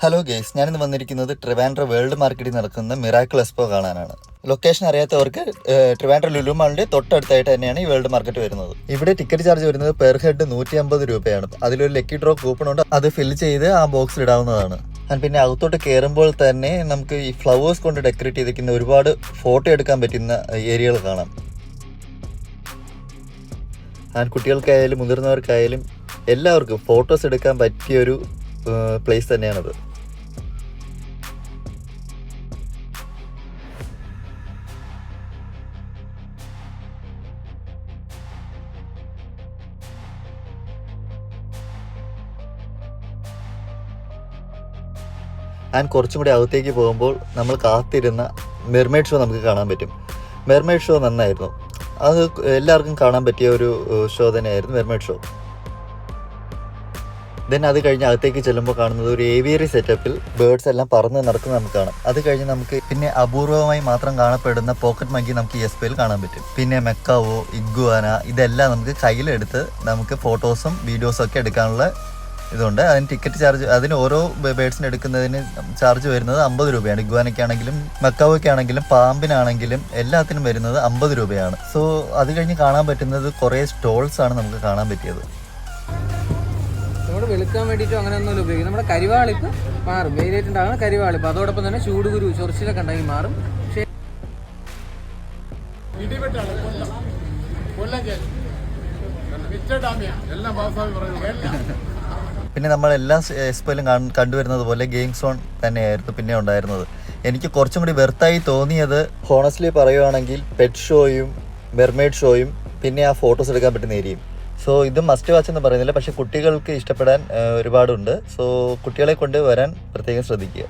Hello guys, ഞാനിന്ന് വന്നിരിക്കുന്നത് Trivandrum world മാർക്കറ്റിൽ നടക്കുന്ന മിറാക്കിൾ എക്സ്പോ കാണാനാണ്. ലൊക്കേഷൻ അറിയാത്തവർക്ക് ട്രിവാൻഡ്രം ലുലു മാളിന്റെ തൊട്ടടുത്തായിട്ട് തന്നെയാണ് ഈ വേൾഡ് മാർക്കറ്റ് വരുന്നത്. ഇവിടെ ടിക്കറ്റ് ചാർജ് വരുന്നത് പെർ ഹെഡ് 150 രൂപയാണ്. അതിലൊരു ലക്കി ഡ്രോ കൂപ്പൺ ഉണ്ട്, അത് ഫിൽ ചെയ്ത് ആ ബോക്സിൽ ഇടാവുന്നതാണ്. പിന്നെ അകത്തോട്ട് കയറുമ്പോൾ തന്നെ നമുക്ക് ഈ ഫ്ലവേഴ്സ് കൊണ്ട് ഡെക്കറേറ്റ് ചെയ്തിരിക്കുന്ന ഒരുപാട് ഫോട്ടോ എടുക്കാൻ പറ്റുന്ന ഏരിയകൾ കാണാം. കുട്ടികൾക്കായാലും മുതിർന്നവർക്കായാലും എല്ലാവർക്കും ഫോട്ടോസ് എടുക്കാൻ പറ്റിയൊരു പ്ലേസ് തന്നെയാണത്. കുറച്ചും കൂടി അകത്തേക്ക് പോകുമ്പോൾ നമ്മൾ കാത്തിരുന്ന മെർമെയ്ഡ് ഷോ നമുക്ക് കാണാൻ പറ്റും. മെർമെയ്ഡ് ഷോ നന്നായിരുന്നു. അത് എല്ലാവർക്കും കാണാൻ പറ്റിയ ഒരു ഷോ തന്നെയായിരുന്നു മെർമെയ്ഡ് ഷോ. അത് കഴിഞ്ഞ് അകത്തേക്ക് ചെല്ലുമ്പോൾ കാണുന്നത് ഒരു ഏവിയറി സെറ്റപ്പിൽ ബേർഡ്സ് എല്ലാം പറന്ന് നടക്കുന്നത് നമുക്ക് കാണാം. അത് കഴിഞ്ഞ് നമുക്ക് പിന്നെ അപൂർവമായി മാത്രം കാണപ്പെടുന്ന പോക്കറ്റ് മങ്കി നമുക്ക് ഈ എസ്പേയിൽ കാണാൻ പറ്റും. പിന്നെ മെക്കാവോ, ഇഗ്വാന, ഇതെല്ലാം നമുക്ക് കയ്യിലെടുത്ത് നമുക്ക് ഫോട്ടോസും വീഡിയോസും ഒക്കെ എടുക്കാനുള്ള ഇതുണ്ട്. അതിന് ടിക്കറ്റ് ചാർജ്, അതിന് ഓരോ ബേഡ്സിന് എടുക്കുന്നതിന് ചാർജ് വരുന്നത് 50 രൂപയാണ്. ഇഗ്വാനയ്ക്കാണെങ്കിലും മെക്കാവോയ്ക്കാണെങ്കിലും പാമ്പിനാണെങ്കിലും എല്ലാത്തിനും വരുന്നത് 50 രൂപയാണ്. സോ അത് കഴിഞ്ഞ് കാണാൻ പറ്റുന്നത് കുറേ സ്റ്റോൾസ് ആണ് നമുക്ക് കാണാൻ പറ്റിയത്. നമ്മൾ വെളുക്കാൻ വേണ്ടിയിട്ടും അങ്ങനെ ഒന്നും ഉപയോഗിക്കും. നമ്മുടെ കരിവാളിപ്പ് മാറും, വെയിലേറ്റ് ഉണ്ടാകുന്ന കരിവാളിപ്പ്. അതോടൊപ്പം തന്നെ ചൂടുകുരു, ചൊറിച്ചിലൊക്കെ ഉണ്ടെങ്കിൽ മാറും. പക്ഷേ പിന്നെ നമ്മൾ എല്ലാ എക്സ്പോയിലും കണ്ടുവരുന്നത് പോലെ ഗെയിം സോൺ തന്നെയായിരുന്നു പിന്നെ ഉണ്ടായിരുന്നത്. എനിക്ക് കുറച്ചും കൂടി വെർത്തായി തോന്നിയത്, ഹോണസ്റ്റ്ലി പറയുവാണെങ്കിൽ, പെറ്റ് ഷോയും മെർമെയ്ഡ് ഷോയും പിന്നെ ആ ഫോട്ടോസ് എടുക്കാൻ പറ്റുന്ന ഏരിയയും. സോ ഇത് മസ്റ്റ് വാച്ച് എന്ന് പറയുന്നില്ല, പക്ഷേ കുട്ടികൾക്ക് ഇഷ്ടപ്പെടാൻ ഒരുപാടുണ്ട്. സോ കുട്ടികളെ കൊണ്ട് വരാൻ പ്രത്യേകം ശ്രദ്ധിക്കുക.